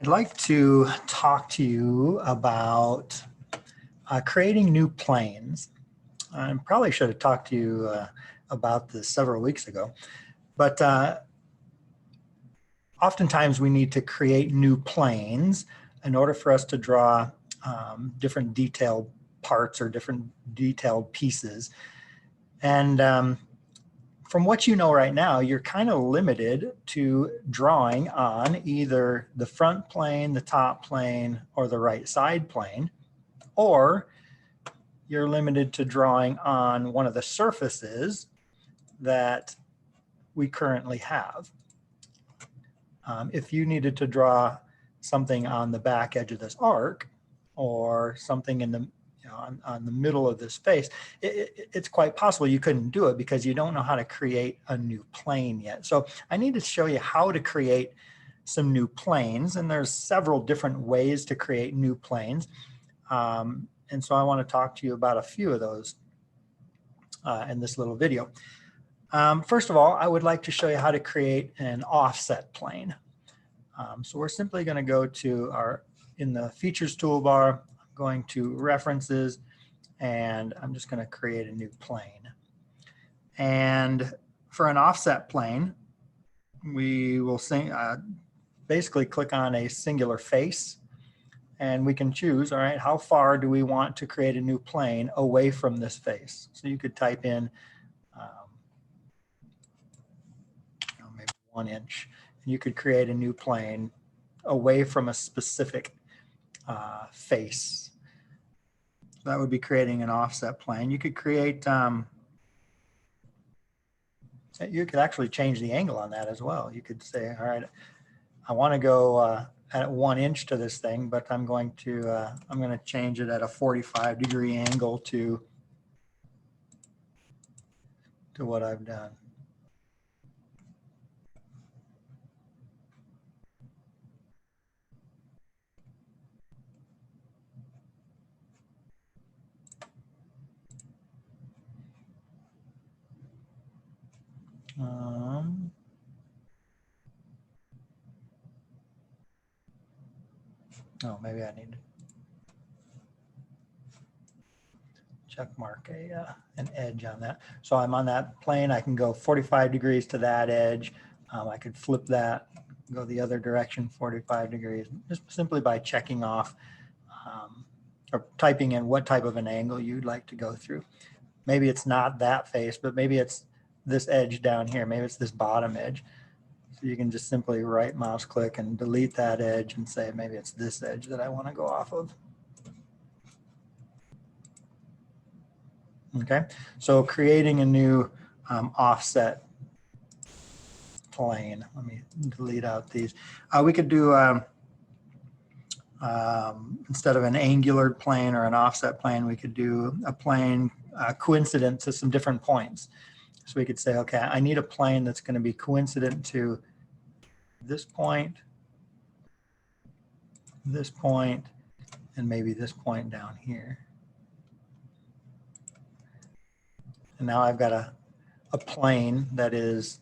I'd like to talk to you about creating new planes. I probably should have talked to you about this several weeks ago, but oftentimes we need to create new planes in order for us to draw different detailed parts or different detailed pieces. And from what you know right now, you're kind of limited to drawing on either the front plane, the top plane, or the right side plane, or you're limited to drawing on one of the surfaces that we currently have. If you needed to draw something on the back edge of this arc or something in the on the middle of this face, it's quite possible you couldn't do it because you don't know how to create a new plane yet. So I need to show you how to create some new planes, and there's several different ways to create new planes. And so I want to talk to you about a few of those in this little video. First of all, I would like to show you how to create an offset plane. So we're simply going to go to in the features toolbar, going to references, and I'm just going to create a new plane. And for an offset plane, we will basically click on a singular face, and we can choose, all right, how far do we want to create a new plane away from this face? So you could type in maybe 1 inch, and you could create a new plane away from a specific face. So that would be creating an offset plane. You could create, you could actually change the angle on that as well. You could say, all right, I want to go at 1 inch to this thing, but I'm going to change it at a 45-degree angle to what I've done. Oh, maybe I need to check mark an edge on that. So I'm on that plane. I can go 45 degrees to that edge. I could flip that, go the other direction 45 degrees, just simply by checking off or typing in what type of an angle you'd like to go through. Maybe it's not that face, but maybe it's this edge down here. Maybe it's this bottom edge. So you can just simply right mouse click and delete that edge and say, maybe it's this edge that I want to go off of. Okay, so creating a new offset plane. Let me delete out these. We could do, instead of an angular plane or an offset plane, we could do a plane coincident to some different points. So we could say, okay, I need a plane that's going to be coincident to this point, and maybe this point down here. And now I've got a plane that is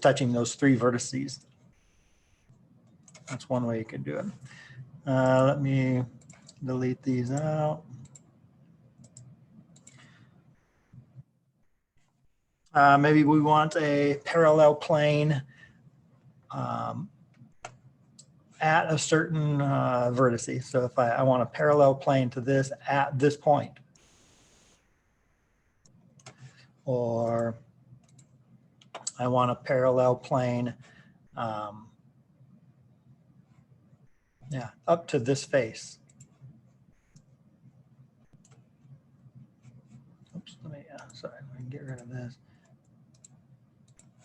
touching those 3 vertices. That's one way you could do it. Let me delete these out. Maybe we want a parallel plane at a certain vertice. So if I want a parallel plane to this at this point, or I want a parallel plane up to this face. Oops, let me get rid of this.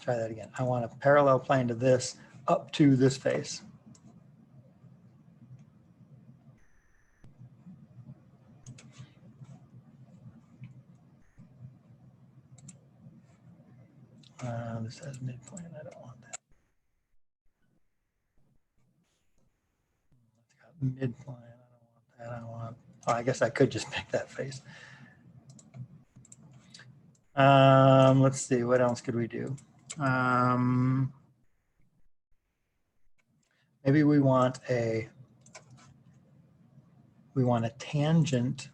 Try that again. I want a parallel plane to this up to this face. This has midpoint. I don't want that. It's got midpoint. I don't want that. I want. Oh, I guess I could just pick that face. Let's see. What else could we do? maybe we want a tangent.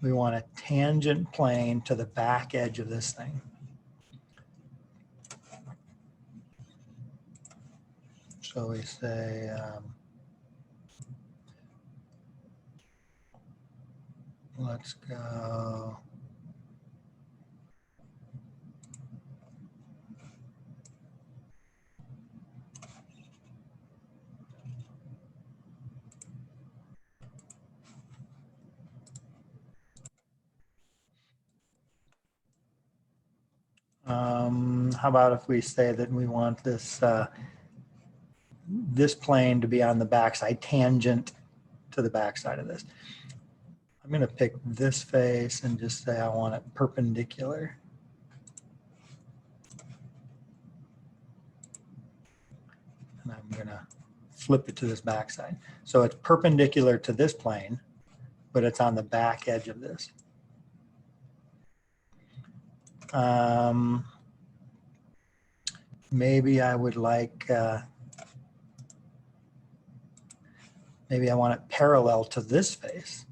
We want a tangent plane to the back edge of this thing. So we say, let's go. How about if we say that we want this this plane to be on the backside, tangent to the backside of this. I'm going to pick this face and just say I want it perpendicular. And I'm going to flip it to this backside. So it's perpendicular to this plane, but it's on the back edge of this. Maybe I would like, maybe I want it parallel to this face.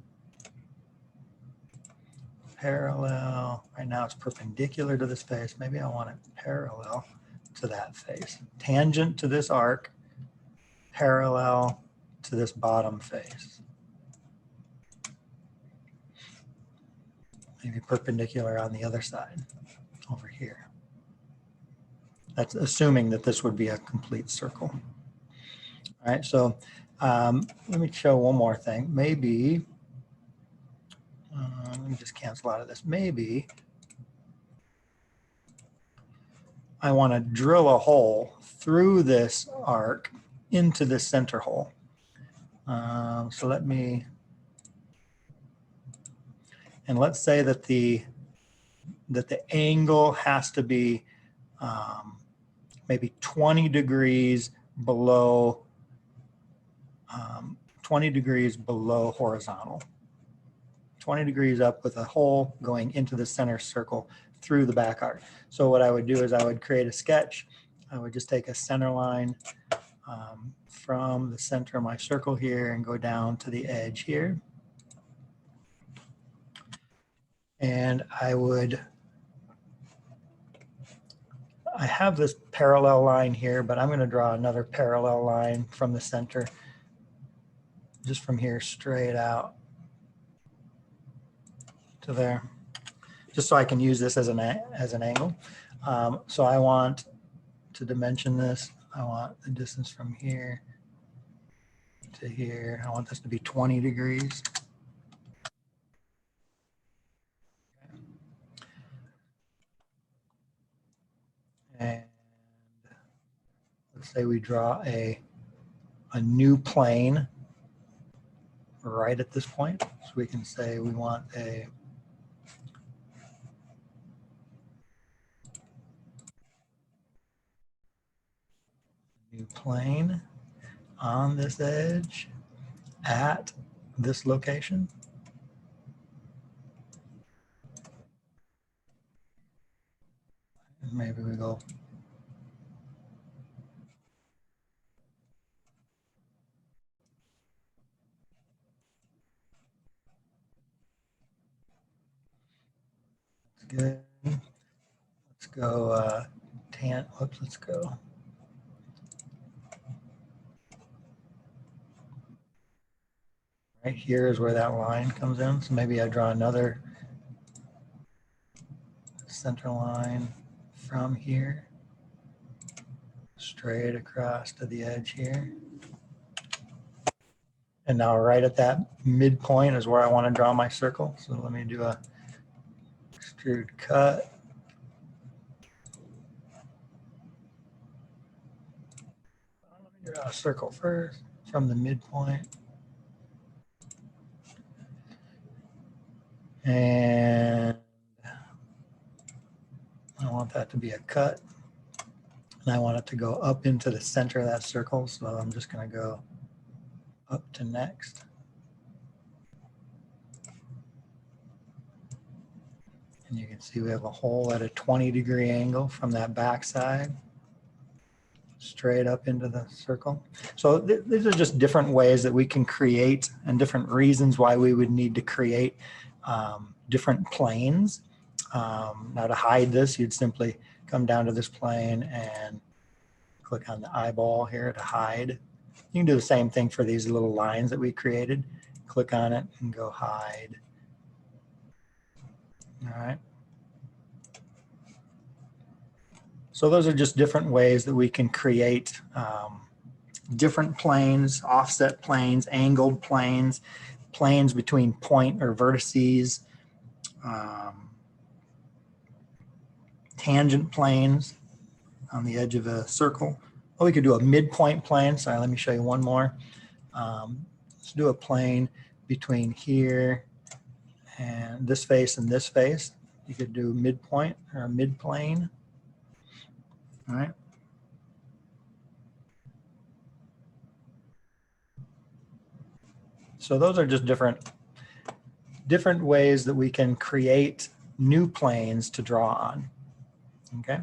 Parallel, right now it's perpendicular to this face. Maybe I want it parallel to that face. Tangent to this arc, parallel to this bottom face. Maybe perpendicular on the other side, over here. That's assuming that this would be a complete circle. All right, so let me show one more thing. Maybe, let me just cancel out of this. Maybe I want to drill a hole through this arc into this center hole. So let me, and let's say that the angle has to be maybe 20 degrees below 20 degrees below horizontal. 20 degrees up with a hole going into the center circle through the back arc. So what I would do is I would create a sketch. I would just take a center line from the center of my circle here and go down to the edge here. And I have this parallel line here, but I'm going to draw another parallel line from the center, just from here straight out to there, just so I can use this as an angle. So I want to dimension this. I want the distance from here to here. I want this to be 20 degrees. And let's say we draw a new plane right at this point. So we can say we want a new plane on this edge at this location. And maybe we go good. Let's go let's go. Right here is where that line comes in. So maybe I draw another center line from here straight across to the edge here. And now right at that midpoint is where I want to draw my circle. So let me do a extrude cut. Let me draw a circle first from the midpoint. And I want that to be a cut. And I want it to go up into the center of that circle. So I'm just going to go up to next. And you can see we have a hole at a 20-degree angle from that back side, straight up into the circle. So these are just different ways that we can create and different reasons why we would need to create different planes. Now to hide this, you'd simply come down to this plane and click on the eyeball here to hide. You can do the same thing for these little lines that we created. Click on it and go hide. All right. So those are just different ways that we can create different planes, offset planes, angled planes, planes between point or vertices, tangent planes on the edge of a circle. Oh, we could do a midpoint plane. Sorry, let me show you one more. Let's do a plane between here and this face and this face. You could do midpoint or a midplane. All right. So those are just different ways that we can create new planes to draw on. Okay.